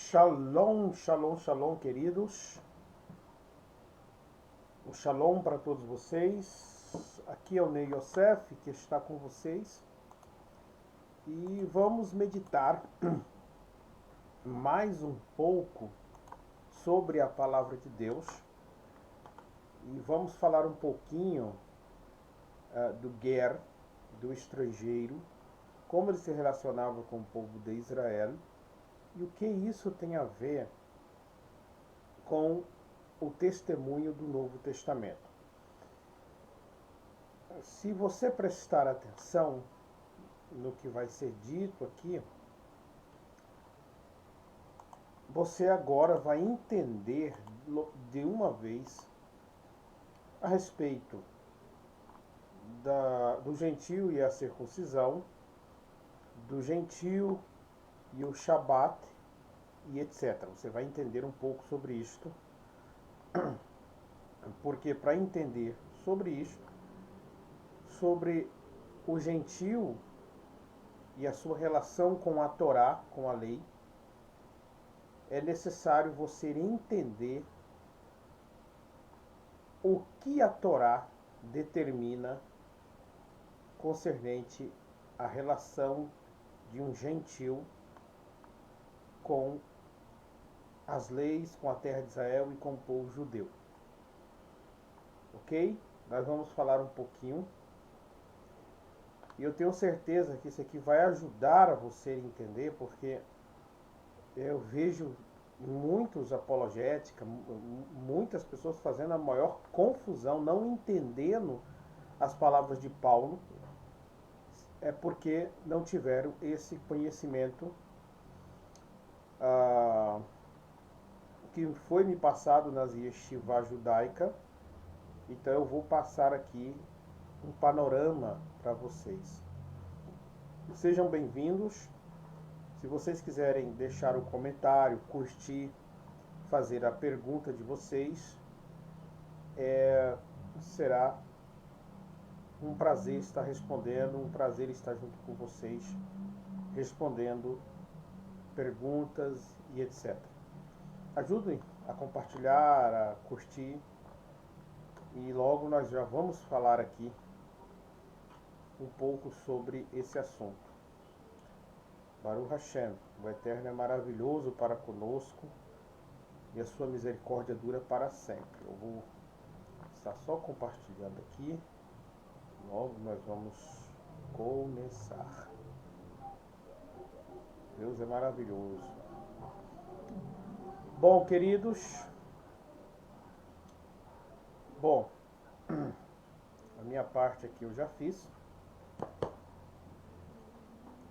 Shalom, shalom, shalom, queridos. Um shalom para todos vocês. Aqui é o Ney Yosef, que está com vocês. E vamos meditar mais um pouco sobre a palavra de Deus. E vamos falar um pouquinho do ger, do estrangeiro, como ele se relacionava com o povo de Israel e o que isso tem a ver com o testemunho do Novo Testamento. Se você prestar atenção no que vai ser dito aqui, você agora vai entender de uma vez a respeito do gentio e a circuncisão, do gentio e o Shabat e etc. Você vai entender um pouco sobre isto, porque para entender sobre isto, sobre o gentio e a sua relação com a Torá, com a lei, é necessário você entender o que a Torá determina concernente à relação de um gentil com as leis, com a terra de Israel e com o povo judeu. Ok? Nós vamos falar um pouquinho. E eu tenho certeza que isso aqui vai ajudar a você a entender, porque eu vejo muitos apologéticos, muitas pessoas fazendo a maior confusão, não entendendo as palavras de Paulo, é porque não tiveram esse conhecimento que foi me passado nas yeshivá judaica. Então eu vou passar aqui um panorama para vocês. Sejam bem-vindos. Se vocês quiserem deixar um comentário, curtir, fazer a pergunta de vocês, será um prazer estar respondendo, um prazer estar junto com vocês, respondendo perguntas e etc. Ajudem a compartilhar, a curtir, e logo nós já vamos falar aqui um pouco sobre esse assunto. Baruch Hashem, o Eterno é maravilhoso para conosco e a sua misericórdia dura para sempre. Eu vou estar só compartilhando aqui, logo nós vamos começar. Deus é maravilhoso. Bom, queridos, a minha parte aqui eu já fiz.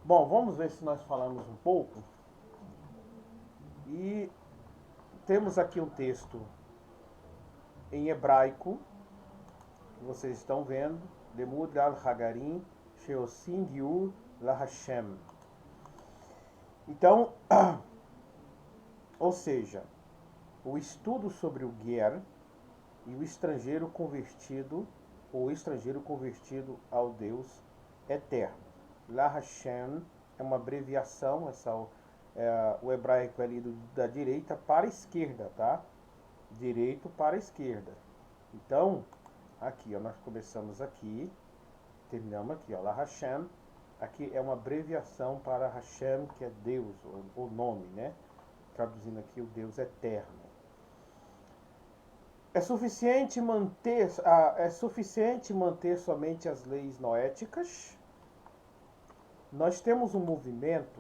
Bom, vamos ver se nós falamos um pouco. E temos aqui um texto em hebraico, que vocês estão vendo, Lemud al-Hagarim Sheosim Giur la-Hashem. Então, ou seja, o estudo sobre o ger e o estrangeiro convertido, ou estrangeiro convertido ao Deus eterno. La-Hashem é uma abreviação, o hebraico é lido da direita para a esquerda, tá? Direito para a esquerda. Então, aqui, ó, nós começamos aqui, terminamos aqui, ó, La-Hashem. Aqui é uma abreviação para Hashem, que é Deus, o nome, né? Traduzindo aqui, o Deus eterno. É suficiente manter somente as leis noéticas. Nós temos um movimento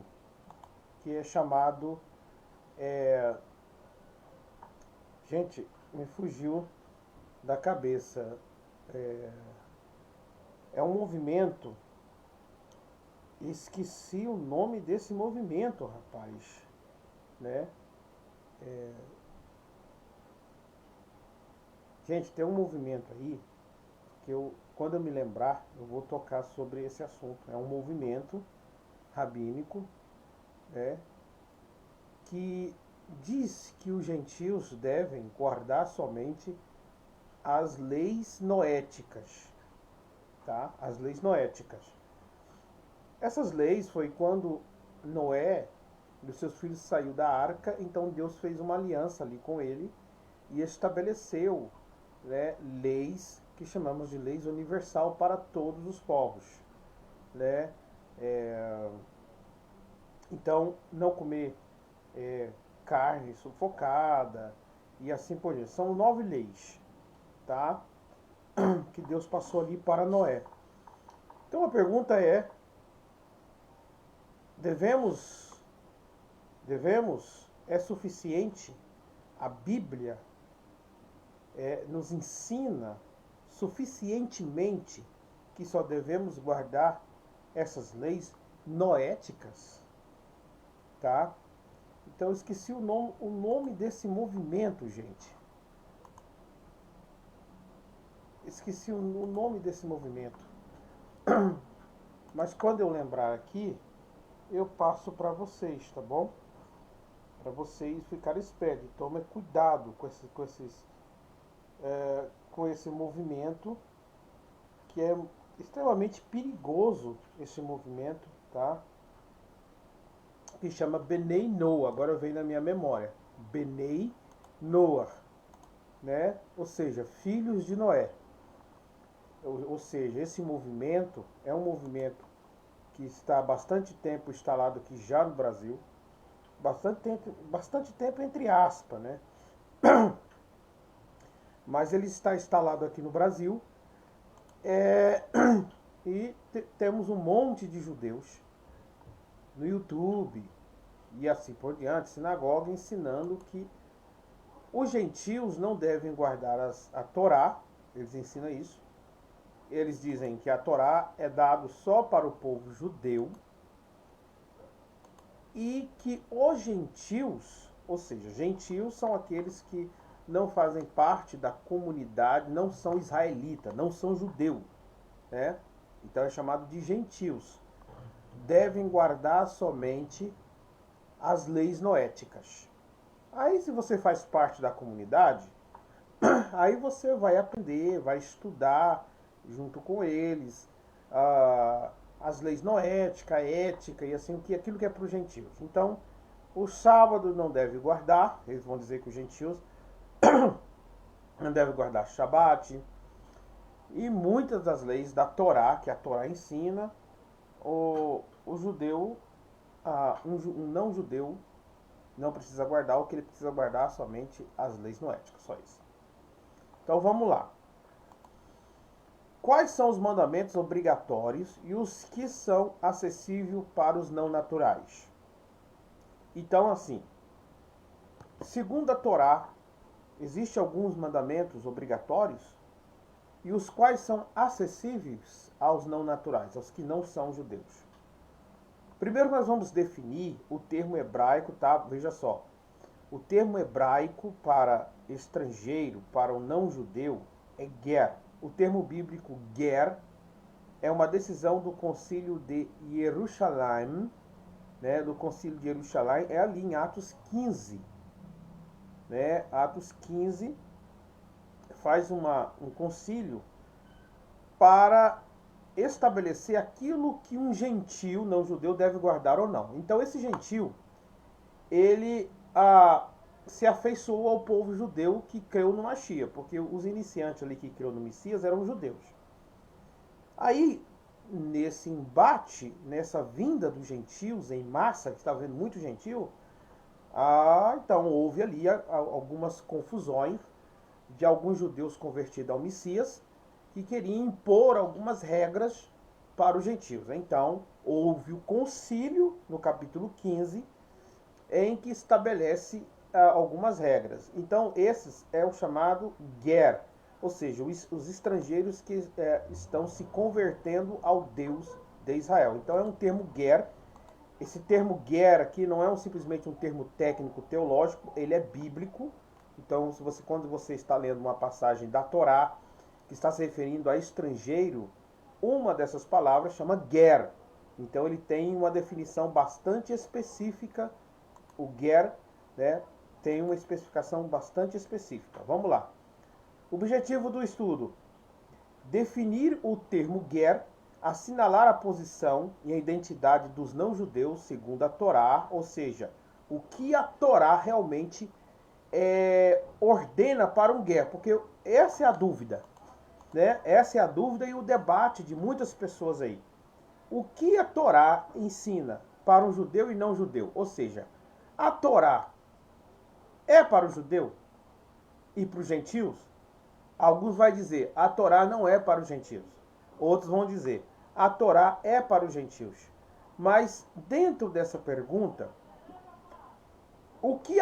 que é chamado... Gente, me fugiu da cabeça. É um movimento... Esqueci o nome desse movimento, rapaz. Né? Gente, tem um movimento aí que quando eu me lembrar, eu vou tocar sobre esse assunto. É um movimento rabínico, né, que diz que os gentios devem guardar somente as leis noéticas, tá? As leis noéticas. Essas leis foi quando Noé dos seus filhos saiu da arca, então Deus fez uma aliança ali com ele e estabeleceu, né, leis que chamamos de leis universal para todos os povos, né? É, então, não comer carne sufocada e assim por diante. São 9 leis, tá? Que Deus passou ali para Noé. Então a pergunta é: é suficiente? A Bíblia nos ensina suficientemente que só devemos guardar essas leis noéticas, tá? Então eu esqueci o nome desse movimento, gente. Esqueci o nome desse movimento. Mas quando eu lembrar aqui, eu passo para vocês, tá bom? Para vocês ficarem espertos. Tomem cuidado com esse movimento, que é extremamente perigoso, esse movimento, tá? Que chama Benei Noah. Agora vem na minha memória. Benei Noah, né? Ou seja, filhos de Noé. Ou seja, esse movimento é um movimento que está há bastante tempo instalado aqui já no Brasil. Bastante tempo entre aspas, né? Mas ele está instalado aqui no Brasil. E temos um monte de judeus no YouTube e assim por diante, sinagoga, ensinando que os gentios não devem guardar a Torá. Eles ensinam isso. Eles dizem que a Torá é dado só para o povo judeu e que os gentios, ou seja, gentios são aqueles que não fazem parte da comunidade, não são israelitas, não são judeus, né? Então é chamado de gentios. Devem guardar somente as leis noéticas. Aí, se você faz parte da comunidade, aí você vai aprender, vai estudar junto com eles as leis noéticas, ética e assim, aquilo que é para os gentios. Então, o sábado não deve guardar, eles vão dizer que os gentios não devem guardar Shabat, e muitas das leis da Torá, que a Torá ensina, o judeu, um não judeu, não precisa guardar. O que ele precisa guardar somente as leis noéticas, só isso. Então vamos lá. Quais são os mandamentos obrigatórios e os que são acessíveis para os não naturais? Então, assim, segundo a Torá, existem alguns mandamentos obrigatórios e os quais são acessíveis aos não naturais, aos que não são judeus. Primeiro nós vamos definir o termo hebraico, tá? Veja só. O termo hebraico para estrangeiro, para o não judeu, é ger. O termo bíblico ger é uma decisão do Concílio de Jerusalém, né? Do Concílio de Jerusalém, é ali em Atos 15. Né? Atos 15 faz um concílio para estabelecer aquilo que um gentio não judeu deve guardar ou não. Então esse gentio, ele se afeiçoou ao povo judeu que creu no Mashiach, porque os iniciantes ali que creu no Messias eram judeus. Aí, nesse embate, nessa vinda dos gentios em massa, que estava vendo muito gentio, então houve ali algumas confusões de alguns judeus convertidos ao Messias que queriam impor algumas regras para os gentios. Então, houve o concílio, no capítulo 15, em que estabelece algumas regras. Então, esses é o chamado ger, ou seja, os estrangeiros que estão se convertendo ao Deus de Israel. Então, é um termo ger. Esse termo ger aqui não é simplesmente um termo técnico teológico, ele é bíblico. Então, quando você está lendo uma passagem da Torá que está se referindo a estrangeiro, uma dessas palavras chama ger. Então, ele tem uma definição bastante específica. O ger, né, tem uma especificação bastante específica. Vamos lá. Objetivo do estudo: definir o termo ger assinalar a posição e a identidade dos não-judeus segundo a Torá, ou seja, o que a Torá realmente ordena para um guer, porque essa é a dúvida, né? Essa é a dúvida e o debate de muitas pessoas aí. O que a Torá ensina para um judeu e não judeu? Ou seja, a Torá é para o judeu e para os gentios? Alguns vão dizer, a Torá não é para os gentios. Outros vão dizer, a Torá é para os gentios. Mas dentro dessa pergunta, o que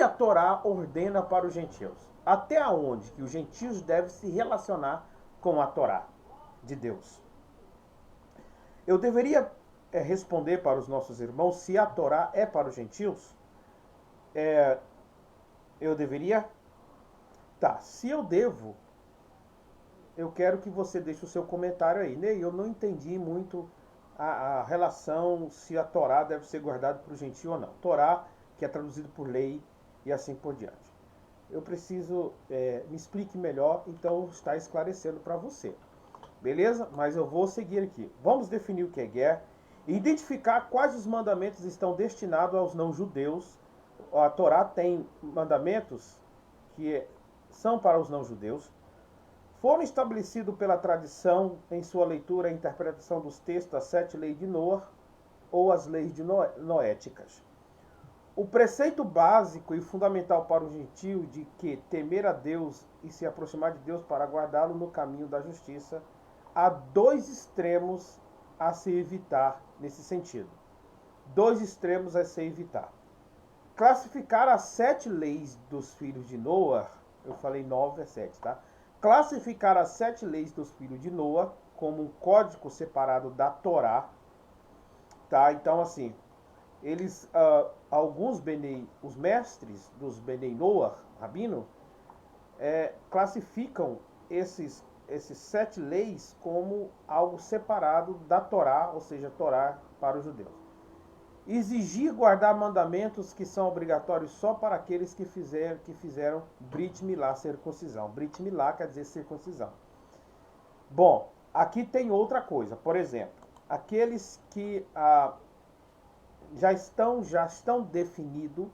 a Torá ordena para os gentios? Até onde que os gentios devem se relacionar com a Torá de Deus? Eu deveria responder para os nossos irmãos se a Torá é para os gentios? Eu deveria? Tá, se eu devo, eu quero que você deixe o seu comentário aí. Ney, eu não entendi muito a relação se a Torá deve ser guardada para o gentio ou não. Torá, que é traduzido por lei e assim por diante. Eu preciso, me explique melhor, então está esclarecendo para você. Beleza? Mas eu vou seguir aqui. Vamos definir o que é guer e identificar quais os mandamentos estão destinados aos não-judeus. A Torá tem mandamentos que são para os não-judeus. Foram estabelecidos pela tradição em sua leitura e interpretação dos textos das 7 leis de Noé ou as leis de noéticas. O preceito básico e fundamental para o gentio de que temer a Deus e se aproximar de Deus para guardá-lo no caminho da justiça, há dois extremos a se evitar nesse sentido. Dois extremos a se evitar. Classificar as 7 leis dos filhos de Noé, eu falei 9 é 7, tá? Classificar as 7 leis dos filhos de Noé como um código separado da Torá, tá? Então, assim, eles, alguns os mestres dos Benei Noé, rabino, classificam esses 7 leis como algo separado da Torá, ou seja, Torá para os judeus. Exigir guardar mandamentos que são obrigatórios só para aqueles que fizeram Brit Milá, circuncisão. Brit Milá quer dizer circuncisão. Bom, aqui tem outra coisa. Por exemplo, aqueles que já estão definido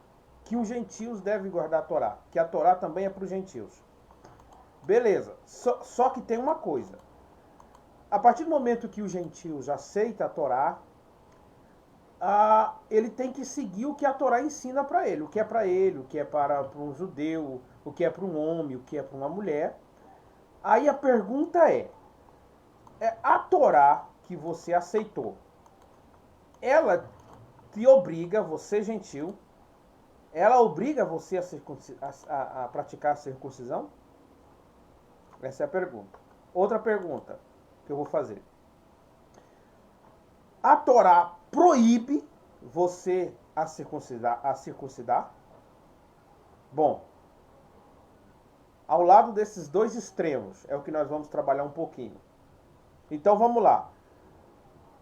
que os gentios devem guardar a Torá, que a Torá também é para os gentios. Beleza, só que tem uma coisa. A partir do momento que o gentio já aceita a Torá, ele tem que seguir o que a Torá ensina para ele. O que é para ele, o que é para um judeu, o que é para um homem, o que é para uma mulher. Aí a pergunta é a Torá que você aceitou, ela te obriga, você gentil, ela obriga você a praticar a circuncisão? Essa é a pergunta. Outra pergunta que eu vou fazer. A Torá proíbe você a circuncidar? Bom, ao lado desses dois extremos é o que nós vamos trabalhar um pouquinho. Então vamos lá.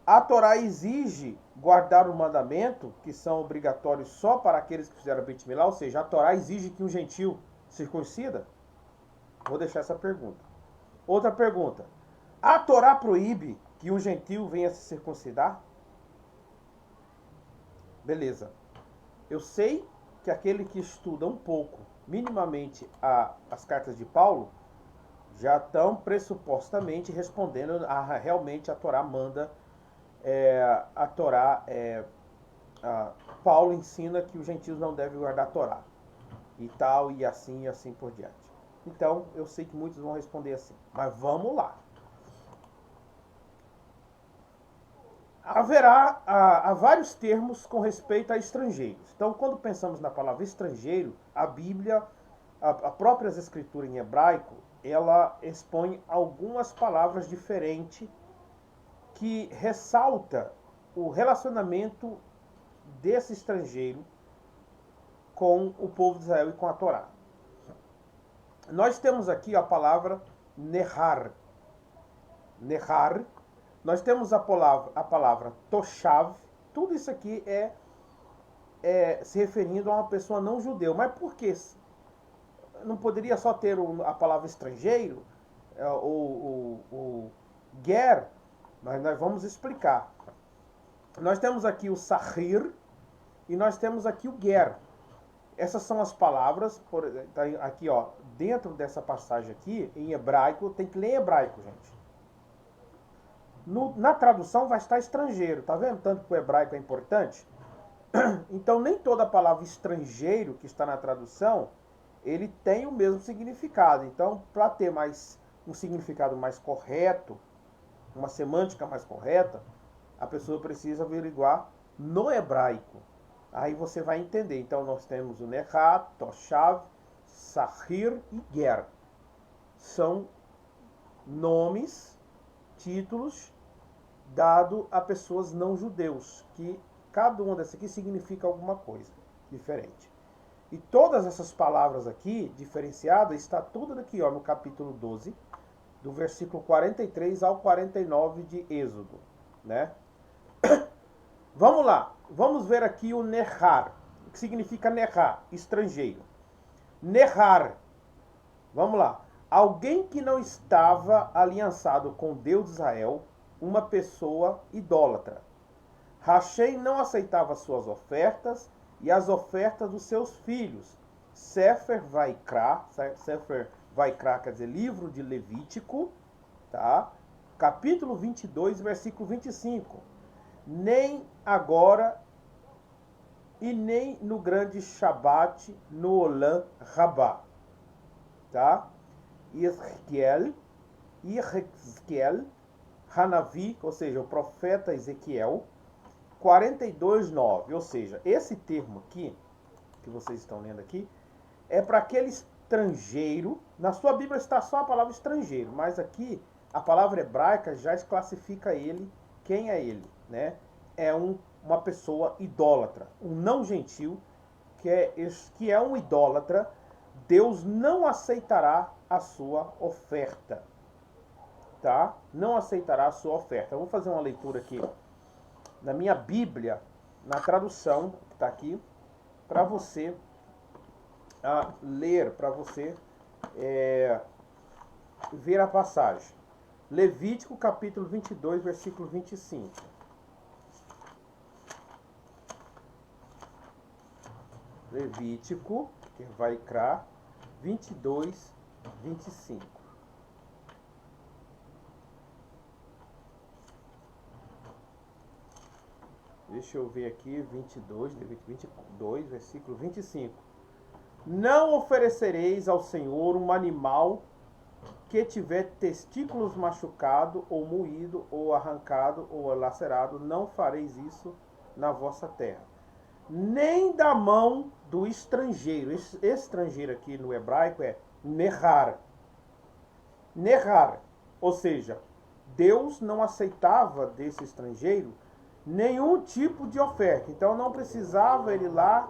A Torá exige guardar o mandamento, que são obrigatórios só para aqueles que fizeram Brit Milá, ou seja, a Torá exige que um gentil circuncida? Vou deixar essa pergunta. Outra pergunta. A Torá proíbe que um gentil venha se circuncidar? Beleza. Eu sei que aquele que estuda um pouco, minimamente, as cartas de Paulo, já estão pressupostamente respondendo realmente a Torá manda, a Torá, Paulo ensina que os gentios não devem guardar a Torá. E tal, e assim por diante. Então, eu sei que muitos vão responder assim. Mas vamos lá. Há vários termos com respeito a estrangeiros. Então, quando pensamos na palavra estrangeiro, a Bíblia, a própria escritura em hebraico, ela expõe algumas palavras diferentes que ressalta o relacionamento desse estrangeiro com o povo de Israel e com a Torá. Nós temos aqui a palavra nehar. Nehar. Nós temos a palavra toshav. Tudo isso aqui se referindo a uma pessoa não judeu. Mas por que? Não poderia só ter a palavra estrangeiro? O ger, Mas nós vamos explicar. Nós temos aqui o sahir e nós temos aqui o ger. Essas são as palavras, tá aqui ó, dentro dessa passagem aqui, em hebraico, tem que ler em hebraico, gente. Na tradução vai estar estrangeiro, tá vendo? Tanto que o hebraico é importante. Então nem toda palavra estrangeiro que está na tradução, ele tem o mesmo significado. Então, para ter um significado mais correto, uma semântica mais correta, a pessoa precisa averiguar no hebraico. Aí você vai entender. Então nós temos o Nehat, Toshav, Sahir e Ger. São nomes, títulos dado a pessoas não judeus, que cada uma dessas aqui significa alguma coisa diferente. E todas essas palavras aqui, diferenciadas, está tudo aqui ó, no capítulo 12, do versículo 43 ao 49 de Êxodo, né? Vamos lá, vamos ver aqui o Nehar. O que significa Nehar? Estrangeiro. Nehar, vamos lá. Alguém que não estava aliançado com Deus de Israel, uma pessoa idólatra. Hashem não aceitava suas ofertas e as ofertas dos seus filhos. Sefer Vaikra quer dizer livro de Levítico, tá? Capítulo 22, versículo 25. Nem agora e nem no grande Shabat no Olam Rabá, tá? Ezequiel, Hanavi, ou seja, o profeta Ezequiel, 42:9, ou seja, esse termo aqui, que vocês estão lendo aqui, é para aquele estrangeiro. Na sua Bíblia está só a palavra estrangeiro, mas aqui a palavra hebraica já classifica ele, quem é ele, né? É uma pessoa idólatra, um não gentil, que é um idólatra. Deus não aceitará a sua oferta, tá? Não aceitará a sua oferta. Eu vou fazer uma leitura aqui na minha Bíblia, na tradução que está aqui, para você ler, para você ver a passagem. Levítico capítulo 22, versículo 25. Levítico, que vai Vaikra, 22, 25. Deixa eu ver aqui, 22, versículo 25. Não oferecereis ao Senhor um animal que tiver testículos machucado, ou moído, ou arrancado, ou lacerado. Não fareis isso na vossa terra. Nem da mão do estrangeiro. Esse estrangeiro aqui no hebraico é Nehar. Nehar. Ou seja, Deus não aceitava desse estrangeiro nenhum tipo de oferta. Então não precisava ele lá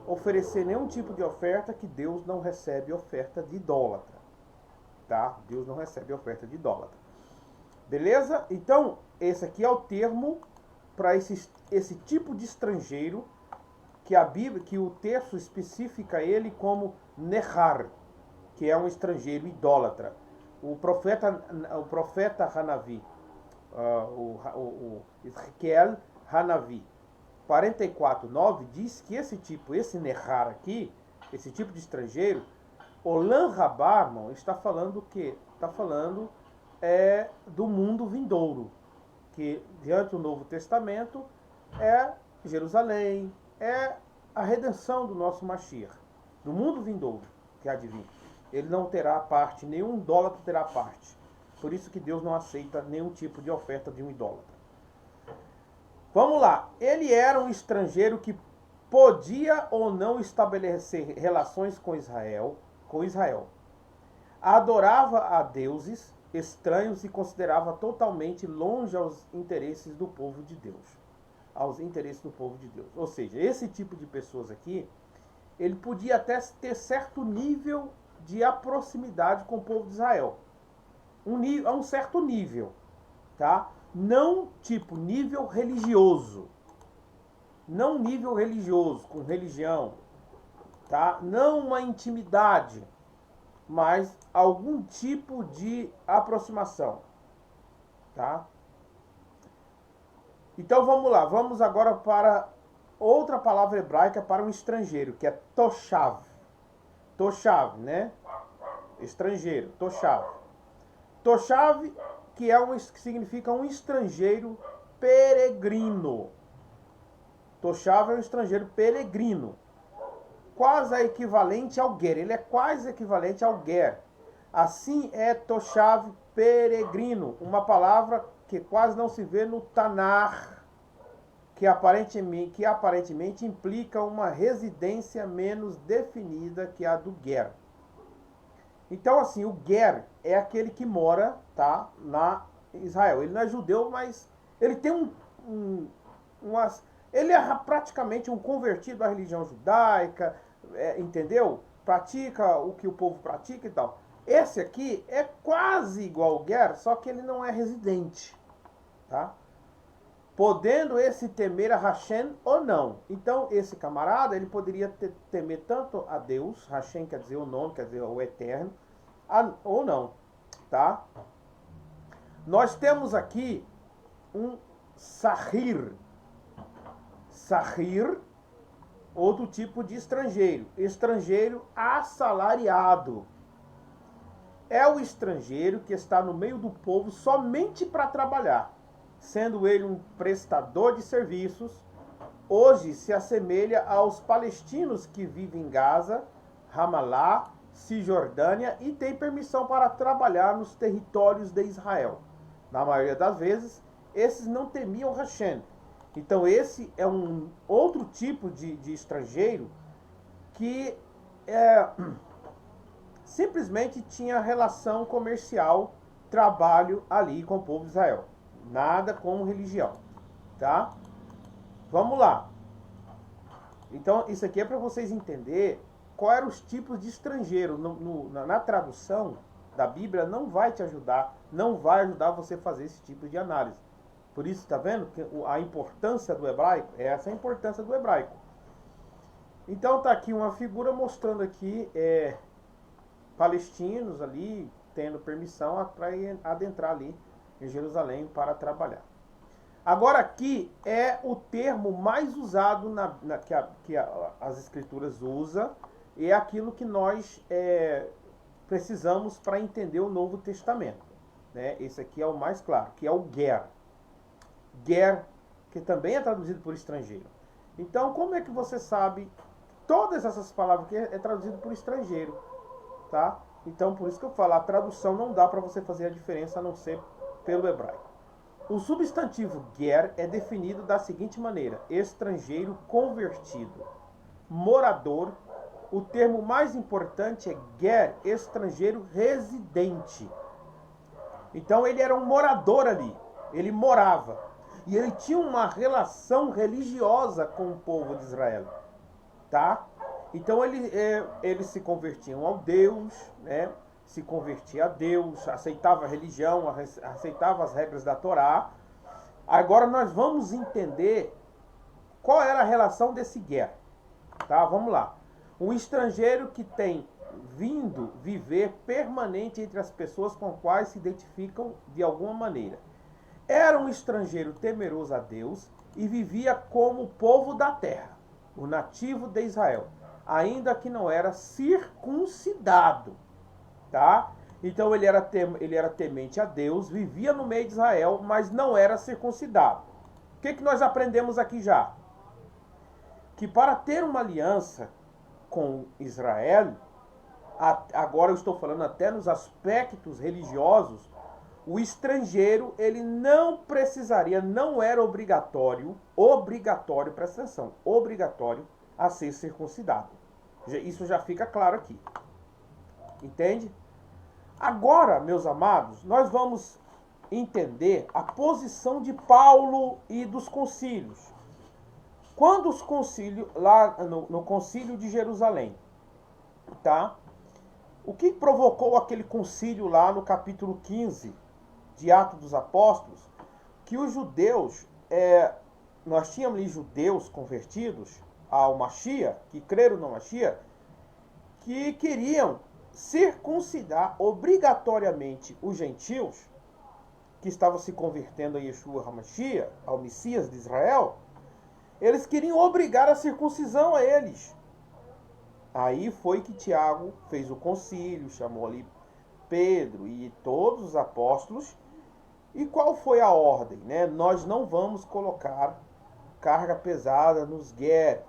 oferecer nenhum tipo de oferta, que Deus não recebe oferta de idólatra. Tá? Deus não recebe oferta de idólatra. Beleza? Então, esse aqui é o termo para esse tipo de estrangeiro que a Bíblia, que o texto especifica ele como Nehar, que é um estrangeiro idólatra. O profeta Hanavi, o Ezequiel Hanavi, 44:9, diz que esse Nehar aqui, esse tipo de estrangeiro, Olam Rabá, irmão, está falando o quê? Está falando do mundo vindouro, que diante do Novo Testamento é Jerusalém, é a redenção do nosso Mashiach, do mundo vindouro que há de vir. Ele não terá parte, nenhum idólatra terá parte. Por isso que Deus não aceita nenhum tipo de oferta de um idólatra. Vamos lá. Ele era um estrangeiro que podia ou não estabelecer relações com Israel. Adorava a deuses estranhos e considerava totalmente longe aos interesses do povo de Deus. Ou seja, esse tipo de pessoas aqui, ele podia até ter certo nível de proximidade com o povo de Israel. A um certo nível, tá? Não tipo nível religioso. Não nível religioso, com religião, tá? Não uma intimidade, mas algum tipo de aproximação, tá? Então vamos lá, vamos agora para outra palavra hebraica para um estrangeiro, que é toshav. Toshav, né? Estrangeiro, toshav. Toshav, que significa um estrangeiro peregrino. Toshav é um estrangeiro peregrino. Quase equivalente ao ger. Ele é quase equivalente ao ger. Assim é toshav, peregrino. Uma palavra que quase não se vê no Tanar, que aparentemente implica uma residência menos definida que a do ger. Então, assim, o ger é aquele que mora, tá, na Israel. Ele não é judeu, mas ele tem ele é praticamente um convertido à religião judaica, entendeu? Pratica o que o povo pratica e tal. Esse aqui é quase igual ao ger, só que ele não é residente, tá? Podendo esse temer a Hashem ou não. Então, esse camarada, ele poderia temer tanto a Deus, Hashem quer dizer o nome, quer dizer o eterno, ou não, tá? Nós temos aqui um sahir. Sahir, outro tipo de estrangeiro. Estrangeiro assalariado. É o estrangeiro que está no meio do povo somente para trabalhar, sendo ele um prestador de serviços. Hoje se assemelha aos palestinos que vivem em Gaza, Ramallah, Cisjordânia e tem permissão para trabalhar nos territórios de Israel. Na maioria das vezes, esses não temiam Hashem. Então esse é um outro tipo de estrangeiro que simplesmente tinha relação comercial, trabalho ali com o povo de Israel. Nada com religião, tá? Vamos lá. Então, isso aqui é para vocês entenderem quais eram os tipos de estrangeiro. Na tradução da Bíblia não vai te ajudar, não vai ajudar você a fazer esse tipo de análise. Por isso, tá vendo que a importância do hebraico? Essa é a importância do hebraico. Então, tá aqui uma figura mostrando aqui palestinos ali tendo permissão para adentrar ali em Jerusalém para trabalhar. Agora aqui é o termo mais usado que as escrituras usam, e é aquilo que nós precisamos para entender o Novo Testamento, né? Esse aqui é o mais claro, que é o ger. Ger, que também é traduzido por estrangeiro. Então, como é que você sabe todas essas palavras que é traduzido por estrangeiro, tá? Então, por isso que eu falo, a tradução não dá para você fazer a diferença a não ser pelo hebraico. O substantivo ger é definido da seguinte maneira: estrangeiro convertido, morador. O termo mais importante é ger, estrangeiro residente. Então ele era um morador ali, ele morava. E ele tinha uma relação religiosa com o povo de Israel, tá? Então eles se convertiam ao Deus, né? Se convertia a Deus, aceitava a religião, aceitava as regras da Torá. Agora nós vamos entender qual era a relação desse ger, tá? Vamos lá. Um estrangeiro que tem vindo viver permanente entre as pessoas com as quais se identificam de alguma maneira. Era um estrangeiro temeroso a Deus e vivia como povo da terra, o nativo de Israel, ainda que não era circuncidado, tá? Então ele era temente a Deus, vivia no meio de Israel, mas não era circuncidado. O que nós aprendemos aqui já? Que para ter uma aliança com Israel, agora eu estou falando até nos aspectos religiosos, o estrangeiro, ele não precisaria, não era obrigatório, presta atenção, obrigatório a ser circuncidado. Isso já fica claro aqui. Entende? Agora, meus amados, nós vamos entender a posição de Paulo e dos concílios. Quando os concílios, lá no concílio de Jerusalém, tá? O que provocou aquele concílio lá no capítulo 15 de Atos dos Apóstolos? Que os judeus, nós tínhamos ali judeus convertidos ao Mashiach, que creram no Mashiach, que queriam circuncidar obrigatoriamente os gentios que estavam se convertendo a Yeshua HaMashiach, ao Messias de Israel, eles queriam obrigar a circuncisão a eles. Aí foi que Tiago fez o concílio, chamou ali Pedro e todos os apóstolos. E qual foi a ordem? Né? Nós não vamos colocar carga pesada nos ger.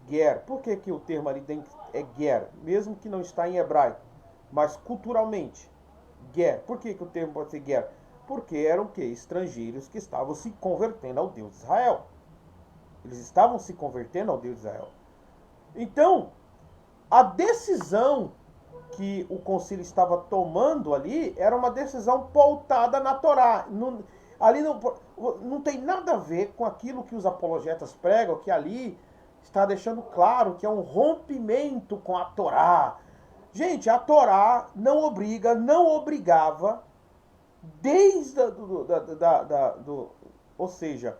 Ger. Por que, que o termo ali é ger? Mesmo que não está em hebraico, mas culturalmente. Ger. Por que, que o termo pode ser ger? Porque eram que estrangeiros que estavam se convertendo ao Deus de Israel. Eles estavam se convertendo ao Deus de Israel. Então, a decisão que o concílio estava tomando ali era uma decisão pautada na Torá. Ali não tem nada a ver com aquilo que os apologetas pregam, que ali está deixando claro que é um rompimento com a Torá. Gente, a Torá não obrigava, desde ou seja,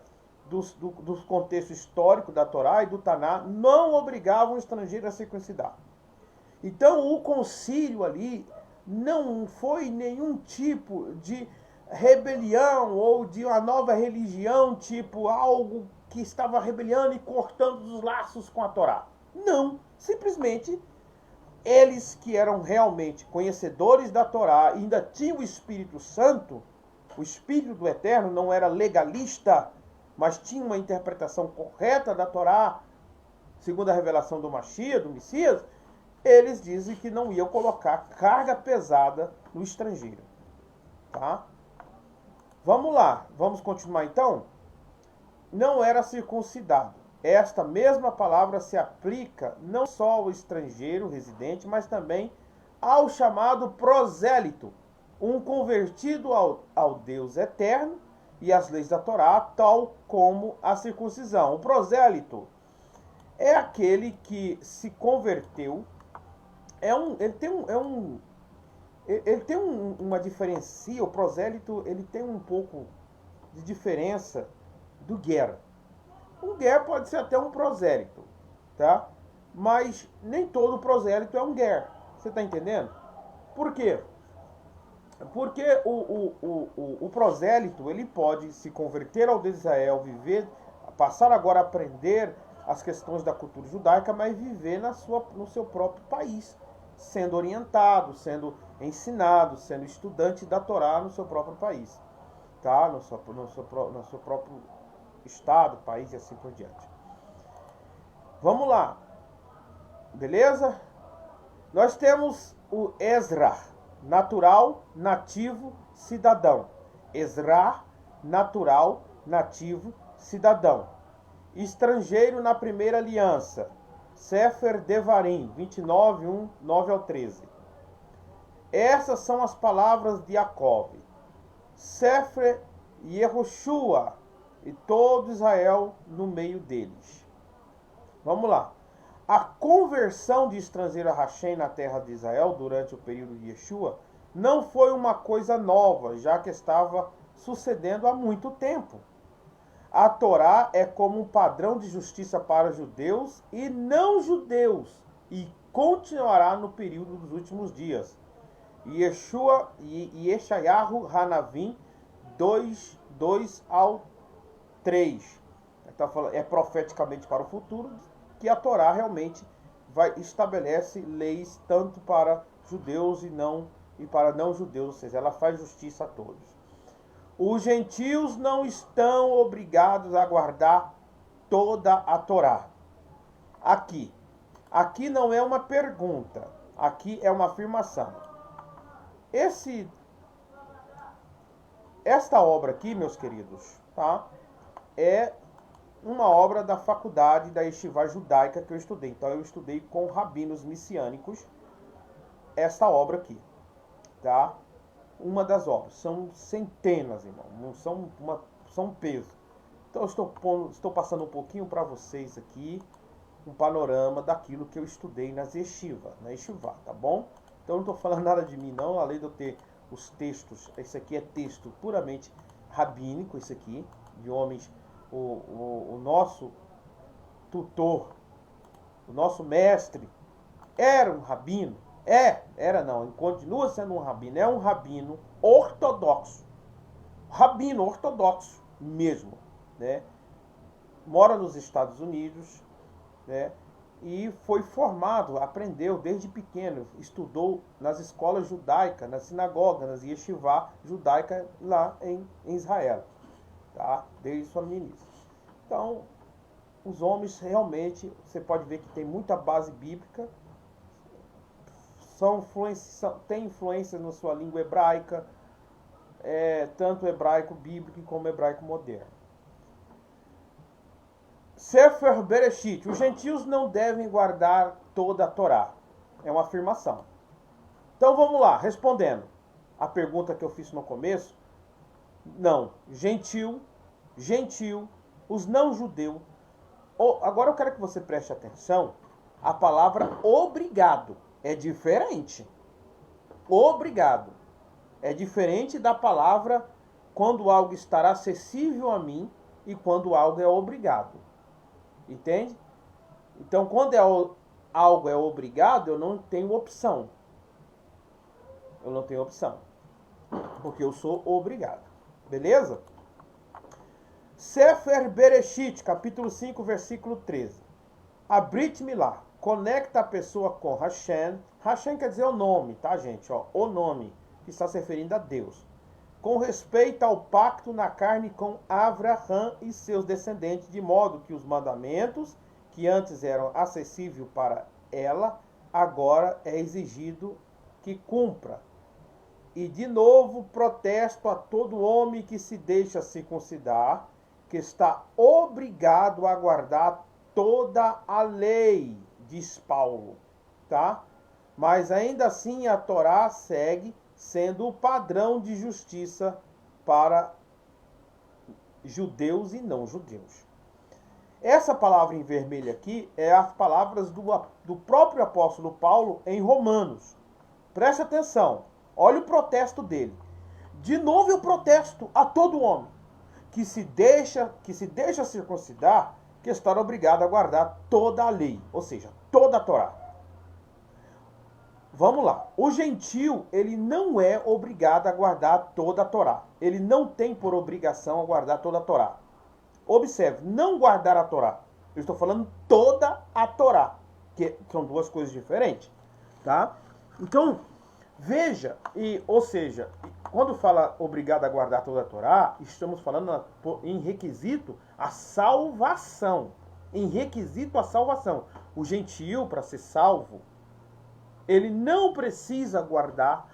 do contexto histórico da Torá e do Taná, não obrigava um estrangeiro a circuncidar. Então o concílio ali não foi nenhum tipo de rebelião ou de uma nova religião, tipo algo que estava rebeliando e cortando os laços com a Torá. Não, simplesmente eles que eram realmente conhecedores da Torá e ainda tinham o Espírito Santo, o Espírito do Eterno, não era legalista, mas tinha uma interpretação correta da Torá, segundo a revelação do Mashiach, do Messias, eles dizem que não iam colocar carga pesada no estrangeiro. Tá? Vamos lá, vamos continuar então? Não era circuncidado. Esta mesma palavra se aplica não só ao estrangeiro residente, mas também ao chamado prosélito, um convertido ao Deus eterno e às leis da Torá, tal como a circuncisão. O prosélito é aquele que se converteu. Ele tem uma diferença. O prosélito ele tem um pouco de diferença do ger. Um ger pode ser até um prosélito, tá? Mas nem todo prosélito é um ger. Você está entendendo? Por quê? Porque o prosélito ele pode se converter ao Deus de Israel, passar agora a aprender as questões da cultura judaica, mas viver no seu próprio país, sendo orientado, sendo ensinado, sendo estudante da Torá no seu próprio país, tá? No seu próprio estado, país e assim por diante. Vamos lá, beleza? Nós temos o Ezra, natural, nativo, cidadão. Ezra, natural, nativo, cidadão. Estrangeiro na primeira aliança. Sefer Devarim, 29, 1, 9 ao 13. Essas são as palavras de Jacob. Sefer Yehoshua e todo Israel no meio deles. Vamos lá. A conversão de estrangeiro a Hashem na terra de Israel durante o período de Yeshua não foi uma coisa nova, já que estava sucedendo há muito tempo. A Torá é como um padrão de justiça para judeus e não judeus e continuará no período dos últimos dias. Yeshua e Yeshayahu Hanavim 2 ao 3. É profeticamente para o futuro que a Torá realmente estabelece leis tanto para judeus e para não judeus, ou seja, ela faz justiça a todos. Os gentios não estão obrigados a guardar toda a Torá. Aqui não é uma pergunta, aqui é uma afirmação. Esta obra aqui, meus queridos, tá? É uma obra da faculdade da Yeshiva judaica que eu estudei. Então eu estudei com rabinos messiânicos esta obra aqui, tá? Uma das obras. São centenas, irmão. Não são um peso. Então eu estou passando um pouquinho para vocês aqui um panorama daquilo que eu estudei na Yeshiva, tá bom? Então eu não estou falando nada de mim não, além de eu ter os textos. Esse aqui é texto puramente rabínico, esse aqui, de homens. O nosso tutor, o nosso mestre, era um rabino. Continua sendo um rabino. É um rabino ortodoxo. rabino ortodoxo mesmo, né? Mora nos Estados Unidos, né? E foi formado, aprendeu desde pequeno, estudou nas escolas judaicas, na sinagoga, nas yeshivá judaica lá em Israel, tá? Desde sua meninice. Então, os homens realmente, você pode ver que tem muita base bíblica, tem influência na sua língua hebraica, tanto hebraico bíblico como hebraico moderno. Sefer Bereshit, os gentios não devem guardar toda a Torá. É uma afirmação. Então vamos lá, respondendo a pergunta que eu fiz no começo. Não, gentil, os não judeus. Agora eu quero que você preste atenção. A palavra obrigado é diferente. Obrigado é diferente da palavra quando algo estará acessível a mim e quando algo é obrigado. Entende? Então, quando algo é obrigado, eu não tenho opção. Eu não tenho opção. Porque eu sou obrigado. Beleza? Sefer Bereshit, capítulo 5, versículo 13. A Brit Milá conecta a pessoa com Hashem. Hashem quer dizer o nome, tá, gente? Ó, o nome, que está se referindo a Deus. Com respeito ao pacto na carne com Avraham e seus descendentes, de modo que os mandamentos, que antes eram acessíveis para ela, agora é exigido que cumpra. E de novo protesto a todo homem que se deixa circuncidar, que está obrigado a guardar toda a lei, diz Paulo, tá? Mas ainda assim a Torá segue sendo o padrão de justiça para judeus e não judeus. Essa palavra em vermelho aqui é as palavras do próprio apóstolo Paulo em Romanos. Preste atenção, olha o protesto dele. De novo eu protesto a todo homem que se deixa circuncidar, que está obrigado a guardar toda a lei, ou seja, toda a Torá. Vamos lá. O gentio, ele não é obrigado a guardar toda a Torá. Ele não tem por obrigação a guardar toda a Torá. Observe, não guardar a Torá. Eu estou falando toda a Torá, que são duas coisas diferentes, tá? Então, veja, ou seja, quando fala obrigado a guardar toda a Torá, estamos falando em requisito a salvação. Em requisito a salvação. O gentio, para ser salvo, ele não precisa guardar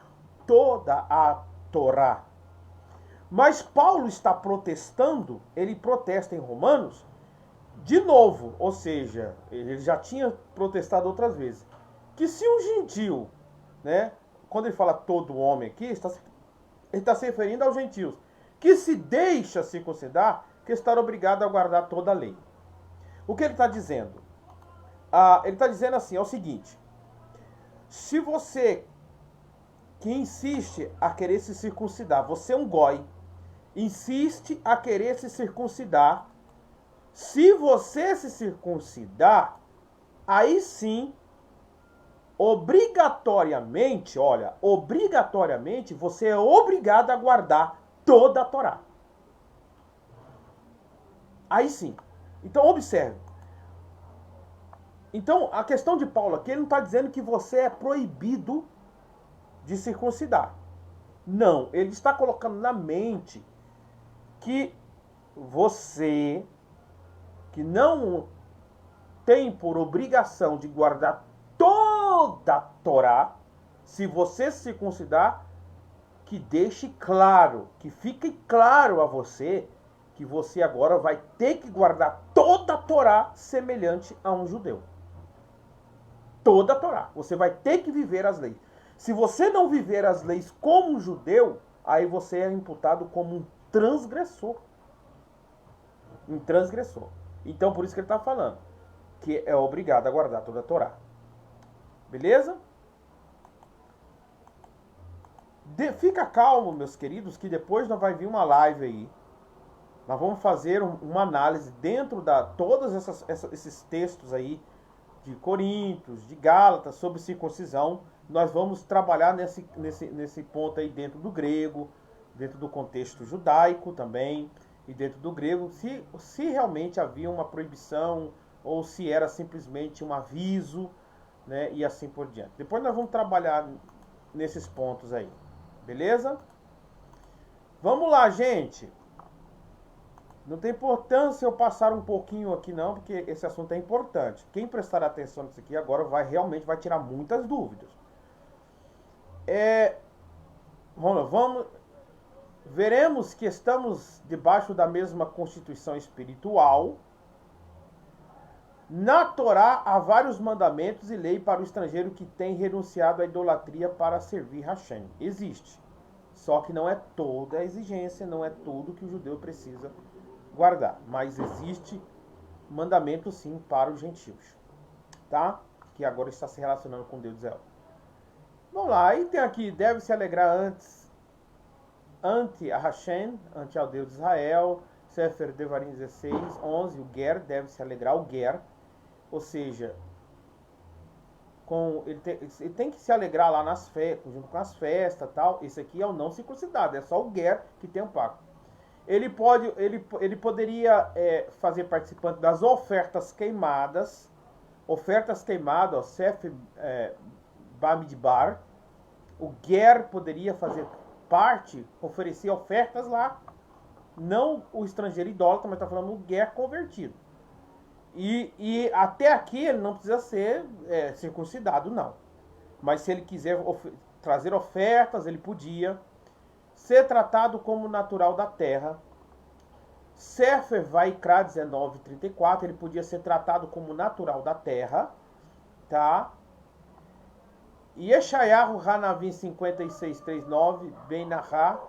toda a Torá. Mas Paulo está protestando, ele protesta em Romanos, de novo, ou seja, ele já tinha protestado outras vezes, que se um gentio, né, quando ele fala todo homem aqui, ele está se referindo aos gentios, que se deixa circuncidar, que está obrigado a guardar toda a lei. O que ele está dizendo? Ele está dizendo assim, é o seguinte: se você que insiste a querer se circuncidar, você é um goi, insiste a querer se circuncidar, se você se circuncidar, aí sim, obrigatoriamente, você é obrigado a guardar toda a Torá. Aí sim. Então, observe. Então, a questão de Paulo aqui, ele não está dizendo que você é proibido de circuncidar. Não, ele está colocando na mente que você, que não tem por obrigação de guardar toda a Torá, se você se circuncidar, que deixe claro, que fique claro a você, que você agora vai ter que guardar toda a Torá semelhante a um judeu. Toda a Torá. Você vai ter que viver as leis. Se você não viver as leis como um judeu, aí você é imputado como um transgressor. Um transgressor. Então, por isso que ele está falando que é obrigado a guardar toda a Torá. Beleza? Fica calmo, meus queridos, que depois nós vai vir uma live aí. Nós vamos fazer uma análise dentro da todos esses textos aí de Coríntios, de Gálatas, sobre circuncisão. Nós vamos trabalhar nesse ponto aí dentro do grego, dentro do contexto judaico também e dentro do grego, se realmente havia uma proibição ou se era simplesmente um aviso, né, e assim por diante. Depois nós vamos trabalhar nesses pontos aí, beleza? Vamos lá, gente. Não tem importância eu passar um pouquinho aqui não, porque esse assunto é importante. Quem prestar atenção nisso aqui agora realmente vai tirar muitas dúvidas. Veremos que estamos debaixo da mesma constituição espiritual. Na Torá há vários mandamentos e lei para o estrangeiro que tem renunciado à idolatria para servir Hashem. Existe. Só que não é toda a exigência, não é tudo que o judeu precisa guardar. Mas existe mandamento sim para os gentios. Tá? Que agora está se relacionando com Deus de Israel. Vamos lá, aí tem aqui, deve se alegrar ante a Hashem, ante ao Deus de Israel. Sefer Devarim 16, 11, o Ger, deve se alegrar, o Ger. Ou seja, ele tem que se alegrar lá nas festas, junto com as festas e tal. Esse aqui é o não circuncidado, é só o Ger que tem um pacto. Ele poderia fazer participante das ofertas queimadas. Ofertas queimadas, ó, Sefer Bamidbar. O Ger poderia fazer parte, oferecer ofertas lá. Não o estrangeiro idólatra, mas está falando o Ger convertido. E até aqui ele não precisa ser circuncidado, não. Mas se ele quiser trazer ofertas, ele podia. Ser tratado como natural da terra. Sefer Vaikra 19:34, ele podia ser tratado como natural da terra. Tá? E Yeshayahu Hanavim 56:39, Ben Nahá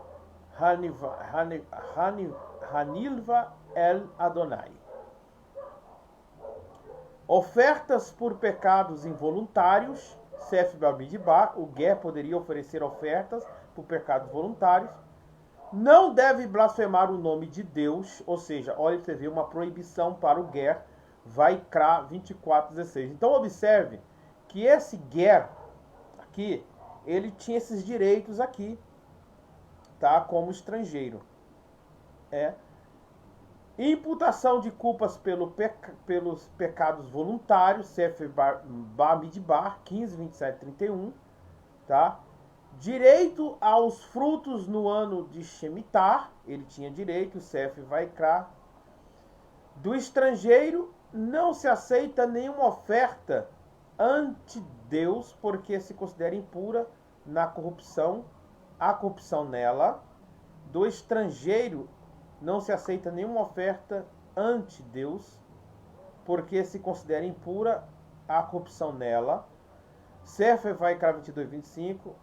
Hanilva El Adonai. Ofertas por pecados involuntários, Sefer Bamidbar, o Ger poderia oferecer ofertas por pecados voluntários. Não deve blasfemar o nome de Deus, ou seja, olha, você vê uma proibição para o Ger, Vaikra 24:16. Então observe que esse Ger aqui, ele tinha esses direitos aqui, tá? Como estrangeiro. Imputação de culpas pelos pecados voluntários, Sefer Bamidbar 15, 27, 31, tá? Direito aos frutos no ano de Shemitah, ele tinha direito, Sefer Vaikra. Do estrangeiro não se aceita nenhuma oferta ante Deus, porque se considera impura na corrupção, a corrupção nela. Do estrangeiro não se aceita nenhuma oferta ante Deus, porque se considera impura a corrupção nela. Sefer Vaikra 22:25,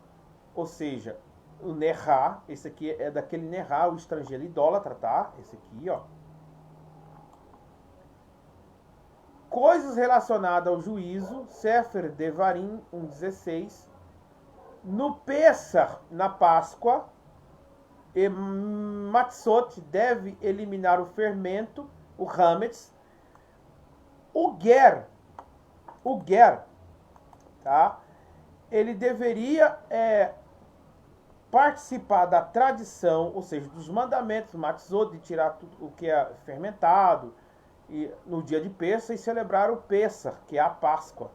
ou seja, o Nerá, esse aqui é daquele Nerá, o estrangeiro idólatra, tá? Esse aqui, ó. Coisas relacionadas ao juízo, Sefer Devarim 1:16. No Pessah, na Páscoa, e Matzot deve eliminar o fermento, o Hametz. O Ger, tá? Ele deveria participar da tradição, ou seja, dos mandamentos, Matzot, de tirar tudo o que é fermentado, e no dia de Pessah, e celebrar o Pessah, que é a Páscoa.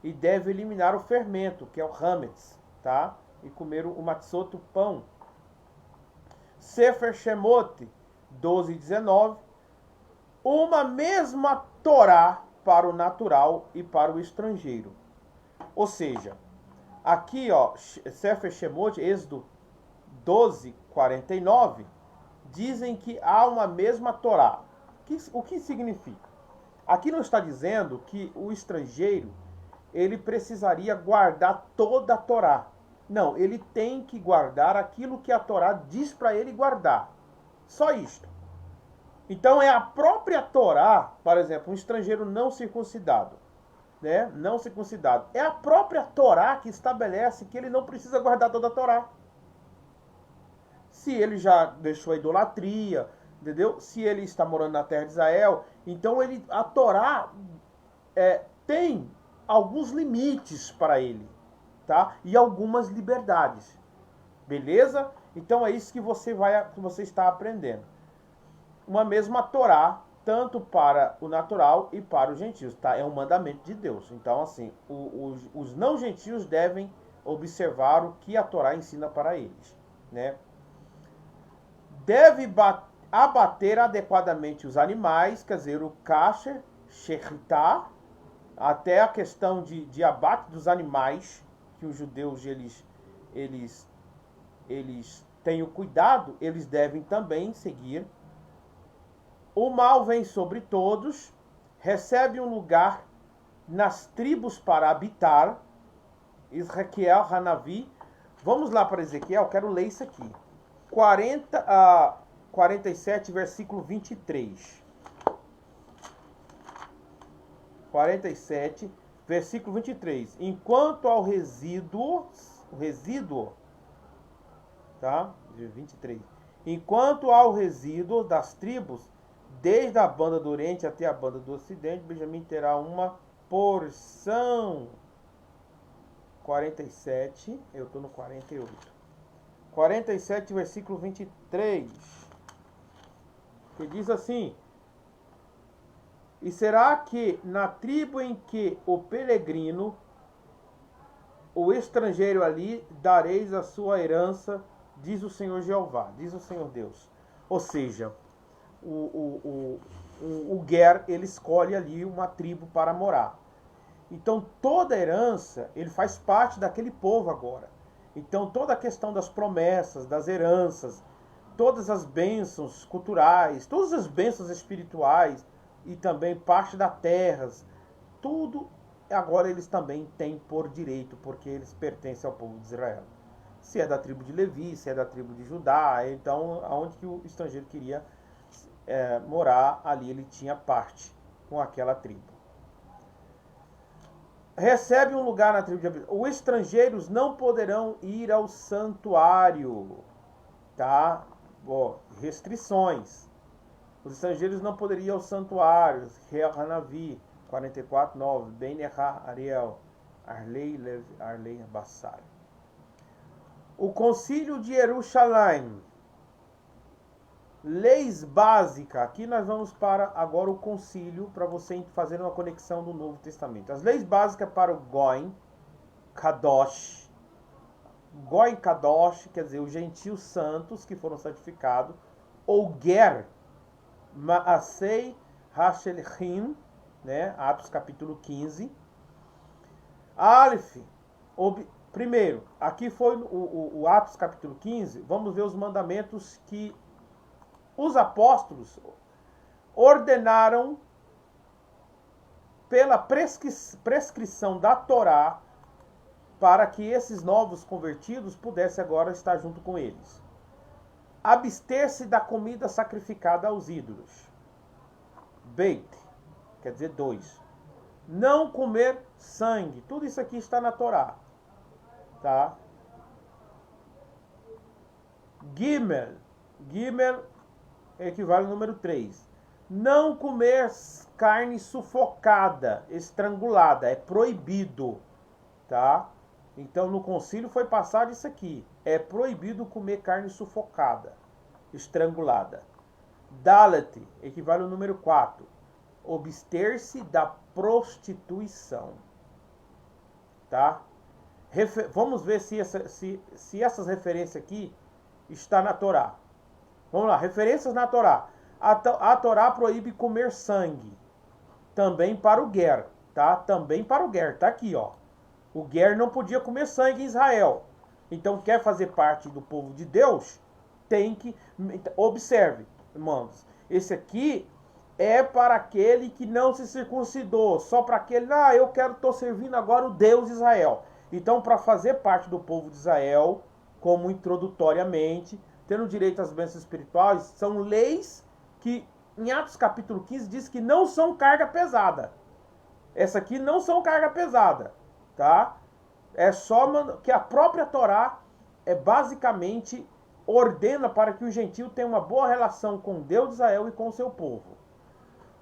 E deve eliminar o fermento, que é o Hametz, tá? E comer o Matzot, o pão. Sefer Shemot 12:19, uma mesma Torá para o natural e para o estrangeiro. Ou seja, aqui, ó, Sefer Shemot, Êxodo 12:49, dizem que há uma mesma Torá. O que significa? Aqui não está dizendo que o estrangeiro ele precisaria guardar toda a Torá. Não, ele tem que guardar aquilo que a Torá diz para ele guardar. Só isto. Então é a própria Torá, por exemplo, um estrangeiro não circuncidado, né? Não circuncidado. É a própria Torá que estabelece que ele não precisa guardar toda a Torá. Se ele já deixou a idolatria, entendeu? Se ele está morando na terra de Israel, então a Torá tem alguns limites para ele. Tá? E algumas liberdades. Beleza? Então é isso que você está aprendendo. Uma mesma Torá, tanto para o natural e para os gentios, tá? É um mandamento de Deus. Então, assim, os não gentios devem observar o que a Torá ensina para eles, né? Deve abater adequadamente os animais, quer dizer, o kasher, shechitá, até a questão de abate dos animais, que os judeus eles têm o cuidado, eles devem também seguir. O mal vem sobre todos, recebe um lugar nas tribos para habitar. Ezequiel, Hanavi. Vamos lá para Ezequiel, quero ler isso aqui. 47, versículo 23. 47, versículo 23. Enquanto ao resíduo, tá? 23. Enquanto ao resíduo das tribos, desde a banda do Oriente até a banda do Ocidente, Benjamim terá uma porção. 47, eu estou no 48. 47, versículo 23. Que diz assim: e será que na tribo em que o peregrino, o estrangeiro ali, dareis a sua herança, diz o Senhor Jeová, diz o Senhor Deus. Ou seja, o Ger, ele escolhe ali uma tribo para morar. Então toda a herança, ele faz parte daquele povo agora. Então toda a questão das promessas, das heranças, todas as bênçãos culturais, todas as bênçãos espirituais e também parte das terras, tudo agora eles também têm por direito, porque eles pertencem ao povo de Israel. Se é da tribo de Levi, se é da tribo de Judá, então aonde que o estrangeiro queria morar, ali ele tinha parte com aquela tribo. Recebe um lugar na tribo de Abel. Os estrangeiros não poderão ir ao santuário, tá? Restrições. Os estrangeiros não poderiam ir aos santuários. Hanavi, 44:9. Ben-Erá, Ariel, Arlei, Lev, Arlei, Bassar. O Concílio de Jerusalém. Leis básicas. Aqui nós vamos para agora o concílio, para você fazer uma conexão do Novo Testamento. As leis básicas para o Goim Kadosh. Goim Kadosh, quer dizer, os gentios santos que foram santificados. Ou Ger Maasei Hashelchim, né? Atos capítulo 15. Aleph. Primeiro, aqui foi o Atos capítulo 15. Vamos ver os mandamentos que os apóstolos ordenaram pela prescrição da Torá para que esses novos convertidos pudessem agora estar junto com eles. Abster-se da comida sacrificada aos ídolos. Beit, quer dizer 2. Não comer sangue. Tudo isso aqui está na Torá. Tá? Gimel equivale ao número 3. Não comer carne sufocada, estrangulada, é proibido, tá? Então no concílio foi passado isso aqui. É proibido comer carne sufocada, estrangulada. Dalet equivale ao número 4. Abster-se da prostituição, tá? Vamos ver se essas referências aqui está na Torá. Vamos lá, referências na Torá. A Torá proíbe comer sangue. Também para o Ger, tá? Também para o Ger, tá aqui, ó. O Ger não podia comer sangue em Israel. Então, quer fazer parte do povo de Deus, tem que... Observe, irmãos. Esse aqui é para aquele que não se circuncidou. Só para aquele, eu estou servindo agora o Deus de Israel. Então, para fazer parte do povo de Israel, como introdutoriamente, tendo direito às bênçãos espirituais, são leis que, em Atos capítulo 15, diz que não são carga pesada. Essa aqui não são carga pesada, tá? É só que a própria Torá basicamente ordena para que o gentio tenha uma boa relação com Deus de Israel e com o seu povo.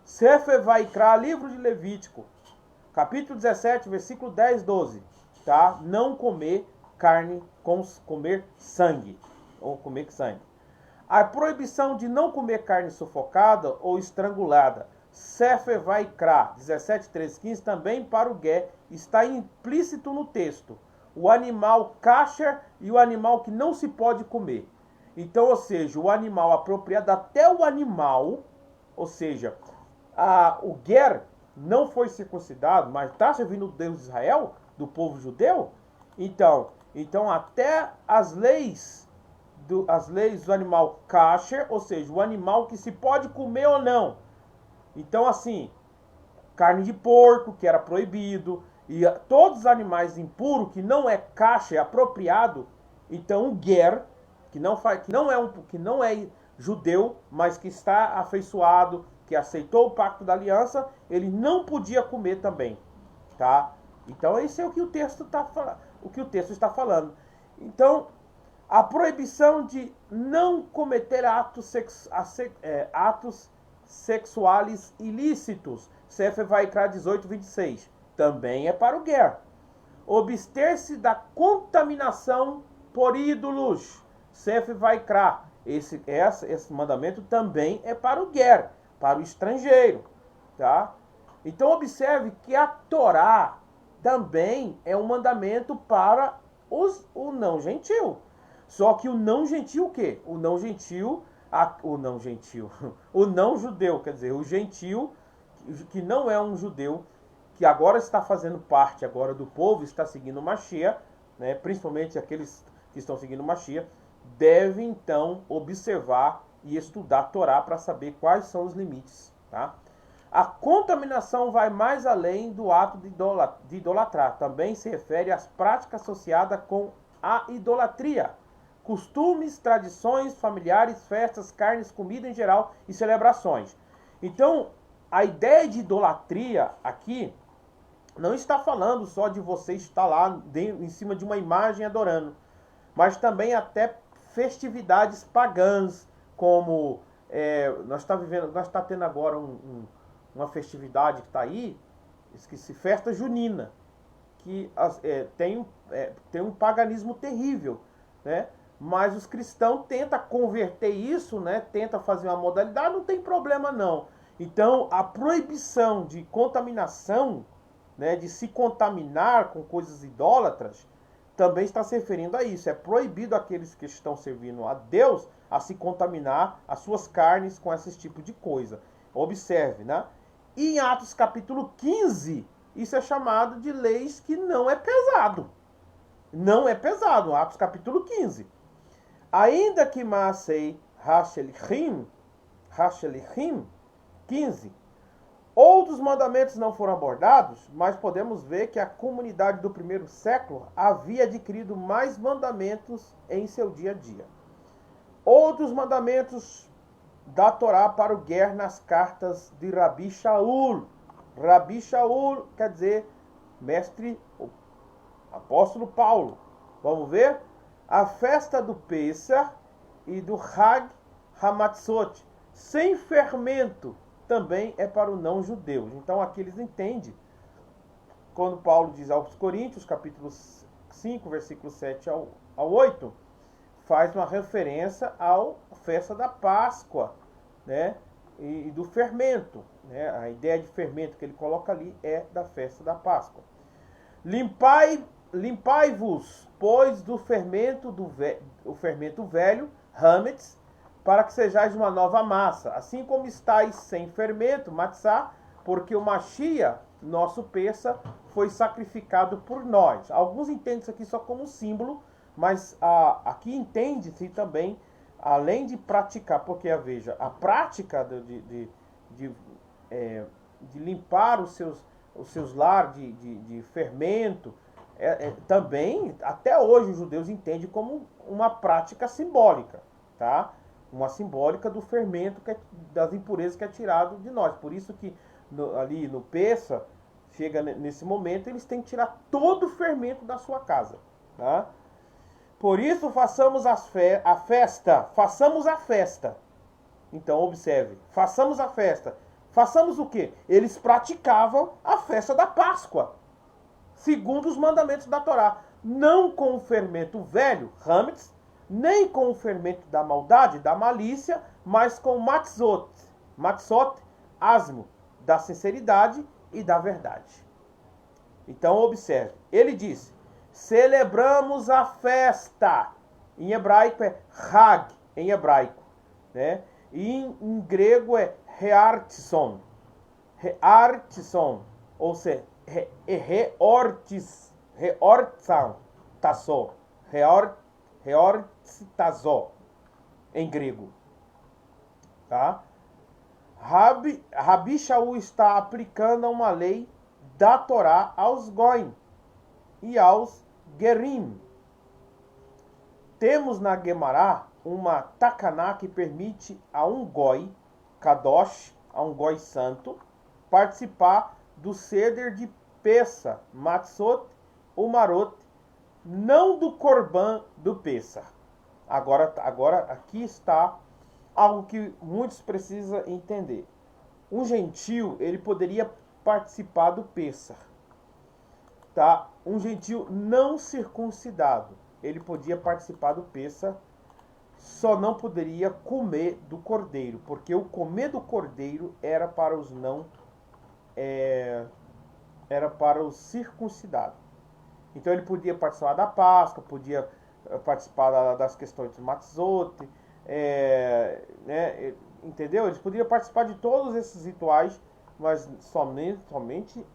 Sefer Vaikra, livro de Levítico, capítulo 17, versículo 10, 12, tá? Não comer carne, comer sangue. ou comer sangue. A proibição de não comer carne sufocada ou estrangulada, Sefer Vaikra 17, 13, 15, também para o Ger, está implícito no texto. O animal kasher e o animal que não se pode comer. Então, ou seja, o animal apropriado, até o animal, ou seja, o Ger não foi circuncidado, mas está servindo o Deus de Israel, do povo judeu. Então até as leis do animal kasher, ou seja, o animal que se pode comer ou não. Então, assim, carne de porco, que era proibido, e todos os animais impuros, que não é kasher, apropriado. Então, o Ger, que não é judeu, mas que está afeiçoado, que aceitou o pacto da aliança, ele não podia comer também, tá? Então, esse é o que o texto está falando. Então, a proibição de não cometer atos sexuais ilícitos, Sefer Vaikra 18, 26, também é para o Ger. Obster-se da contaminação por ídolos, Sefer Vaikra, esse mandamento também é para o Ger, para o estrangeiro, tá? Então observe que a Torá também é um mandamento para o não gentil. Só que o não gentil o quê? O não judeu, quer dizer, o gentil que não é um judeu, que agora está fazendo parte agora do povo, está seguindo o Mashiach, né? Principalmente aqueles que estão seguindo o Mashiach, deve então observar e estudar a Torá para saber quais são os limites, tá? A contaminação vai mais além do ato de idolatrar. Também se refere às práticas associadas com a idolatria. Costumes, tradições, familiares, festas, carnes, comida em geral e celebrações. Então, a ideia de idolatria aqui não está falando só de você estar lá em cima de uma imagem adorando, mas também até festividades pagãs, como nós está tendo agora uma festividade que está aí, esqueci, festa junina, que tem um paganismo terrível, né? Mas os cristãos tentam converter isso, né? Tenta fazer uma modalidade, não tem problema não. Então, a proibição de contaminação, né, de se contaminar com coisas idólatras, também está se referindo a isso. É proibido aqueles que estão servindo a Deus a se contaminar as suas carnes com esse tipo de coisa. Observe, né? E em Atos capítulo 15, isso é chamado de leis que não é pesado. Não é pesado, Atos capítulo 15. Ainda que Maasei Hashelichim 15, outros mandamentos não foram abordados, mas podemos ver que a comunidade do primeiro século havia adquirido mais mandamentos em seu dia a dia. Outros mandamentos da Torá para o Ger nas cartas de Rabi Shaul. Rabi Shaul quer dizer mestre, apóstolo Paulo. Vamos ver? A festa do Pesach e do Hag Hamatzot, sem fermento, também é para o não judeu. Então aqui eles entendem, quando Paulo diz aos Coríntios, capítulo 5, versículo 7 ao 8, faz uma referência à festa da Páscoa, né? E do fermento, né? A ideia de fermento que ele coloca ali é da festa da Páscoa. Limpai-vos, pois, do fermento o fermento velho, hametz, para que sejais uma nova massa, assim como estáis sem fermento, matzá, porque o Mashiach, nosso Peça, foi sacrificado por nós. Alguns entendem isso aqui só como símbolo, mas aqui entende-se também, além de praticar, porque veja, a prática de limpar os seus lares de fermento, também, até hoje, os judeus entendem como uma prática simbólica, tá? Uma simbólica do fermento, das impurezas que é tirado de nós. Por isso que ali no Peça, chega nesse momento, eles têm que tirar todo o fermento da sua casa, tá? Por isso, façamos a festa. Então, observe, façamos a festa. Façamos o quê? Eles praticavam a festa da Páscoa, segundo os mandamentos da Torá. Não com o fermento velho, hametz, nem com o fermento da maldade, da malícia, mas com matzot, asmo, da sinceridade e da verdade. Então observe, ele disse, celebramos a festa, em hebraico é Hag, em hebraico, né? E em grego é Reartison, ou seja, reortazó, em grego, tá? Rabi Shaul está aplicando uma lei da Torá aos Goim e aos Gerim. Temos na Guemará uma takaná que permite a um Goi, Kadosh, a um Goi santo, participar do Seder de Pessa, Matzot ou Marot, não do Corban do Pessa. Agora aqui está algo que muitos precisam entender. Um gentil, ele poderia participar do Pessa, tá? Um gentil não circuncidado, ele podia participar do Pessa, só não poderia comer do cordeiro, porque o comer do cordeiro era para os não era para os circuncidados. Então ele podia participar da Páscoa, podia participar das questões de Matzot, né, entendeu? Eles poderiam participar de todos esses rituais, mas somente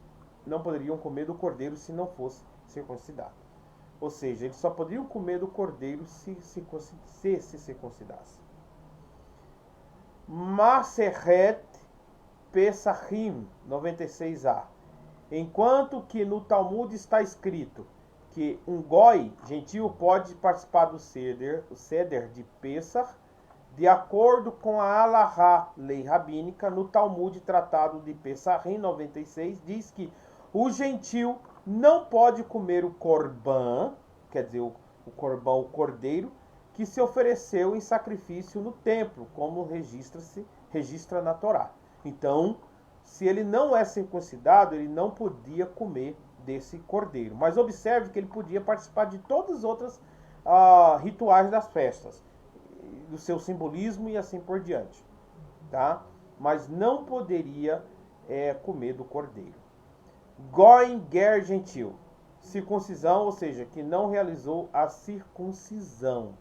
não poderiam comer do cordeiro se não fosse circuncidado. Ou seja, eles só poderiam comer do cordeiro se circuncidasse. Maseret Pesachim 96a. Enquanto que no Talmud está escrito que um goi, gentil, pode participar do Seder, o Seder de Pesach, de acordo com a Halahá, lei rabínica, no Talmud Tratado de Pesachim 96, diz que o gentil não pode comer o corban, quer dizer, o corban, o cordeiro, que se ofereceu em sacrifício no templo, como registra na Torá. Então, se ele não é circuncidado, ele não podia comer desse cordeiro. Mas observe que ele podia participar de todas as outras rituais das festas, do seu simbolismo e assim por diante, tá? Mas não poderia comer do cordeiro. Goin ger gentil, circuncisão, ou seja, que não realizou a circuncisão,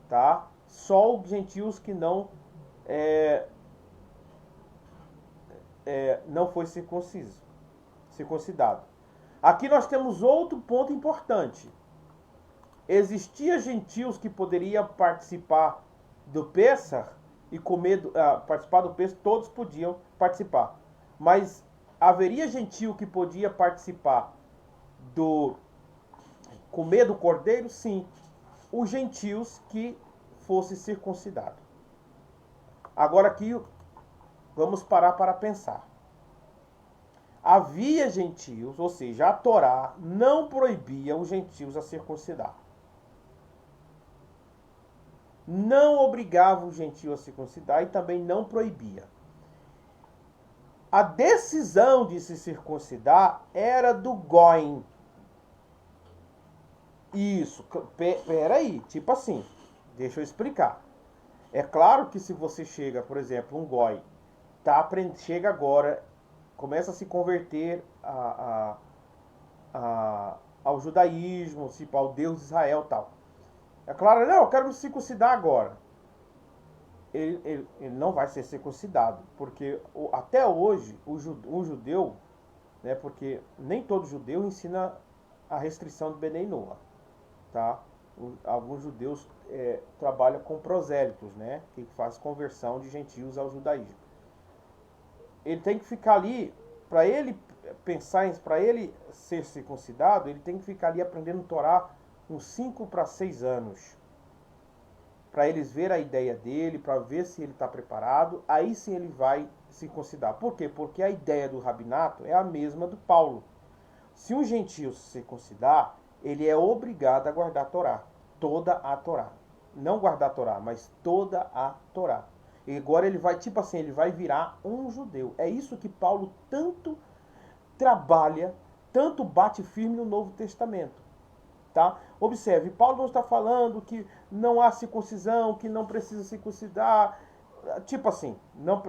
tá? Só os gentios que não foi circuncidado. Aqui nós temos outro ponto importante. Existia gentios que poderiam participar do Pessah e participar do Pessah, todos podiam participar. Mas haveria gentio que podia participar do comer do cordeiro? Sim. Os gentios que fosse circuncidado. Agora aqui vamos parar para pensar. Havia gentios, ou seja, a Torá não proibia os gentios a circuncidar. Não obrigava o gentio a circuncidar e também não proibia. A decisão de se circuncidar era do Goim. Isso, peraí, tipo assim, deixa eu explicar. É claro que se você chega, por exemplo, um Goi, chega agora, começa a se converter ao judaísmo, tipo, ao Deus de Israel e tal. É claro, não, eu quero me circuncidar agora. Ele não vai ser circuncidado, porque até hoje o judeu, né, porque nem todo judeu ensina a restrição do Benei Noah, tá? Alguns judeus trabalham com prosélitos, né, que faz conversão de gentios ao judaísmo. Ele tem que ficar ali, para ele para ele ser circuncidado, ele tem que ficar ali aprendendo Torá uns 5 para 6 anos. Para eles ver a ideia dele, para ver se ele está preparado, aí sim ele vai circuncidar. Por quê? Porque a ideia do rabinato é a mesma do Paulo. Se um gentio se circuncidar, ele é obrigado a guardar a Torá, toda a Torá. Não guardar a Torá, mas toda a Torá. E agora ele vai, tipo assim, ele vai virar um judeu. É isso que Paulo tanto trabalha, tanto bate firme no Novo Testamento. tá? Observe, Paulo não está falando que não há circuncisão, que não precisa circuncidar, tipo assim, não,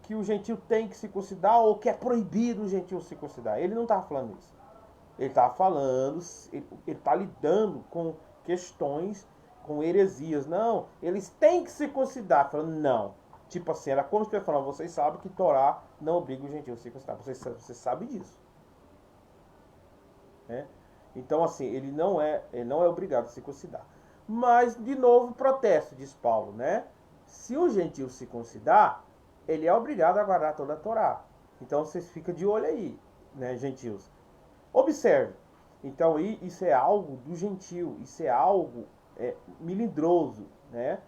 que o gentio tem que circuncidar ou que é proibido o gentio circuncidar. Ele não estava falando isso. Ele estava falando, ele está lidando com questões, com heresias. Não, eles têm que circuncidar. Falando, não. Tipo assim, era como se eu falando, vocês sabem que Torá não obriga o gentio a circuncidar. Você sabe disso. Né? Então, assim, ele não é obrigado a circuncidar. Mas, de novo, protesto, diz Paulo, né? Se o gentio circuncidar, ele é obrigado a guardar toda a Torá. Então, vocês ficam de olho aí, né, gentios? Observe. Então, isso é algo do gentio, isso é algo melindroso, né?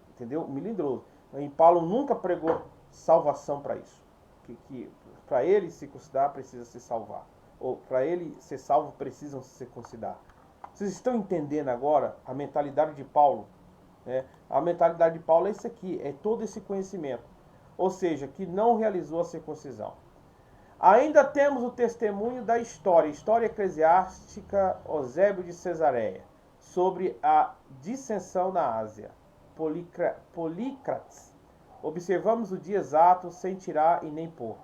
Entendeu? Melindroso. E Paulo nunca pregou salvação para isso. Que para ele se circuncidar, precisa se salvar. Ou para ele ser salvo, precisam se circuncidar. Vocês estão entendendo agora a mentalidade de Paulo? Né? A mentalidade de Paulo é isso aqui, é todo esse conhecimento. Ou seja, que não realizou a circuncisão. Ainda temos o testemunho da história eclesiástica Eusébio de Cesareia, sobre a dissensão na Ásia. Polícrates. Observamos o dia exato, sem tirar e nem pôr.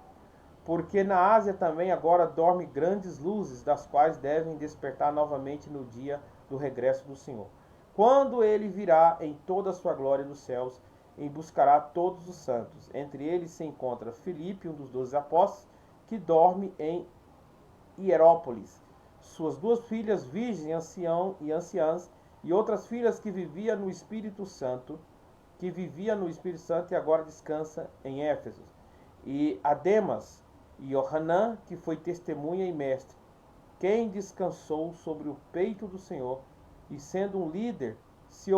Porque na Ásia também agora dorme grandes luzes, das quais devem despertar novamente no dia do regresso do Senhor. Quando ele virá em toda a sua glória dos céus, e buscará todos os santos. Entre eles se encontra Filipe, um dos 12 apóstolos, que dorme em Hierópolis. Suas 2 filhas virgens, anciãs, e outras filhas que vivia no Espírito Santo, e agora descansa em Éfeso. E Ademas, e Yohanan, que foi testemunha e mestre, quem descansou sobre o peito do Senhor, e sendo um líder, se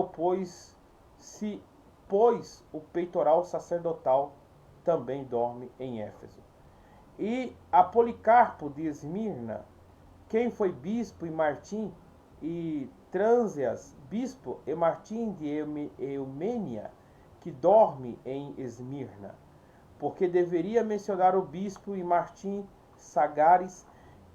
pôs o peitoral sacerdotal, também dorme em Éfeso. E a Policarpo de Esmirna, quem foi bispo e Martim, e Trânsias, bispo, e Martim de Eumênia, que dorme em Esmirna. Porque deveria mencionar o bispo e Martim Sagares,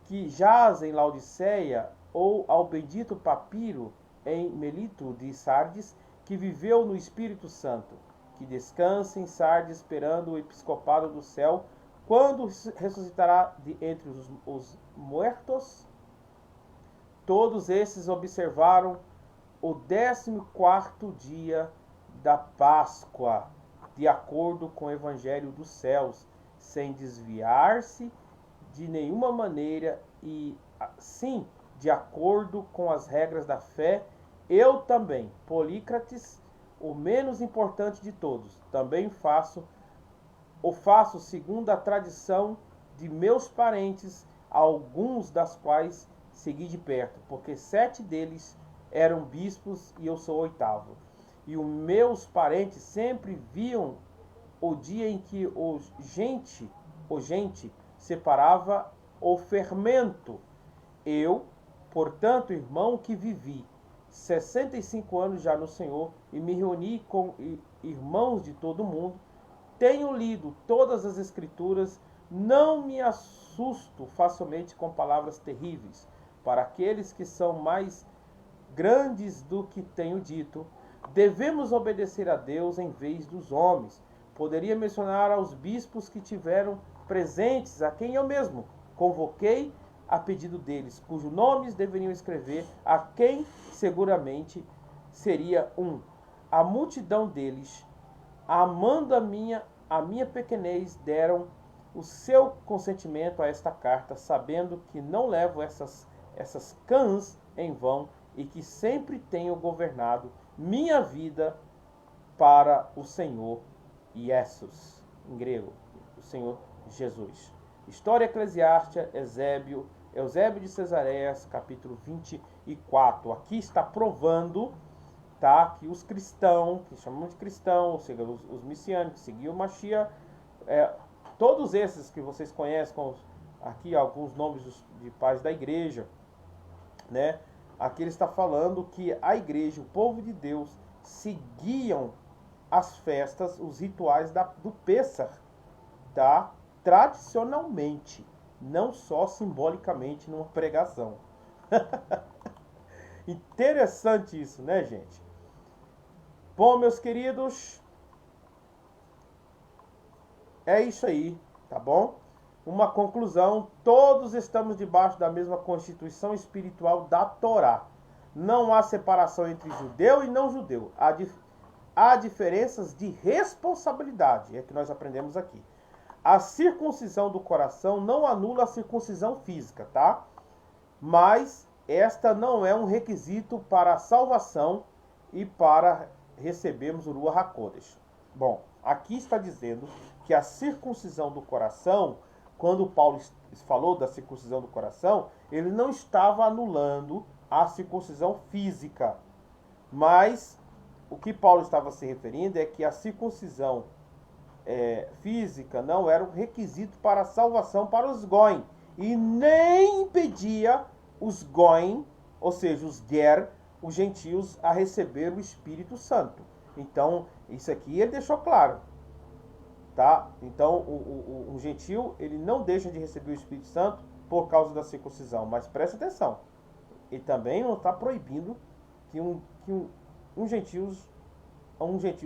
que jaz em Laodiceia, ou ao bendito Papiro em Melito de Sardes, que viveu no Espírito Santo, que descansa em Sardes esperando o episcopado do céu, quando ressuscitará de entre os mortos. Todos esses observaram o 14º dia da Páscoa, de acordo com o Evangelho dos céus, sem desviar-se de nenhuma maneira e, sim, de acordo com as regras da fé. Eu também, Polícrates, o menos importante de todos, também faço segundo a tradição de meus parentes, alguns das quais segui de perto, porque 7 deles eram bispos e eu sou o 8º. E os meus parentes sempre viam o dia em que o gente separava o fermento. Eu, portanto, irmão, que vivi 65 anos já no Senhor e me reuni com irmãos de todo o mundo, tenho lido todas as Escrituras, não me assusto facilmente com palavras terríveis. Para aqueles que são mais grandes do que tenho dito, devemos obedecer a Deus em vez dos homens. Poderia mencionar aos bispos que tiveram presentes, a quem eu mesmo convoquei a pedido deles, cujos nomes deveriam escrever, a quem seguramente seria a multidão deles, amando a minha pequenez, deram o seu consentimento a esta carta, sabendo que não levo essas cãs em vão e que sempre tenho governado minha vida para o Senhor Jesus, em grego, o Senhor Jesus. História Eclesiástica, Eusébio de Cesareias, capítulo 24. Aqui está provando, tá, que os cristãos, que chamamos de cristãos, ou seja, os messiânicos, que seguiam o Mashiach, todos esses que vocês conhecem, com aqui alguns nomes de pais da igreja, né? Aqui ele está falando que a igreja, o povo de Deus, seguiam as festas, os rituais do Pêssar, tá? Tradicionalmente, não só simbolicamente numa pregação. Interessante isso, né, gente? Bom, meus queridos, é isso aí, tá bom? Uma conclusão: todos estamos debaixo da mesma constituição espiritual da Torá. Não há separação entre judeu e não judeu. Há diferenças de responsabilidade, é que nós aprendemos aqui. A circuncisão do coração não anula a circuncisão física, tá? Mas esta não é um requisito para a salvação e para recebermos o Ruach HaKodesh. Bom, aqui está dizendo que a circuncisão do coração, quando Paulo falou da circuncisão do coração, ele não estava anulando a circuncisão física. Mas o que Paulo estava se referindo é que a circuncisão física não era um requisito para a salvação para os goim. E nem impedia os goim, ou seja, os ger, os gentios, a receber o Espírito Santo. Então, isso aqui ele deixou claro. Tá? Então, o gentio, ele não deixa de receber o Espírito Santo por causa da circuncisão. Mas preste atenção. Ele também não está proibindo que um gentio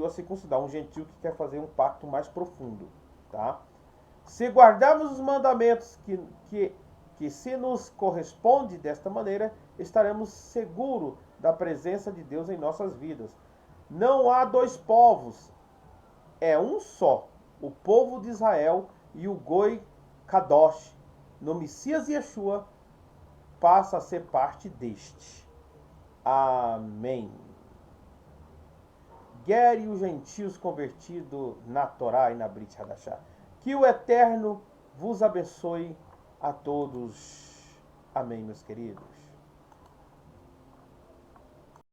a circuncidar, um gentio que quer fazer um pacto mais profundo, tá? Se guardarmos os mandamentos que se nos corresponde desta maneira, estaremos seguros da presença de Deus em nossas vidas. Não há dois povos, é um só, o povo de Israel e o Goi Kadosh, no Messias Yeshua, passa a ser parte deste. Amém. Guere os gentios convertidos na Torá e na Brit Hadashah. Que o Eterno vos abençoe a todos. Amém, meus queridos.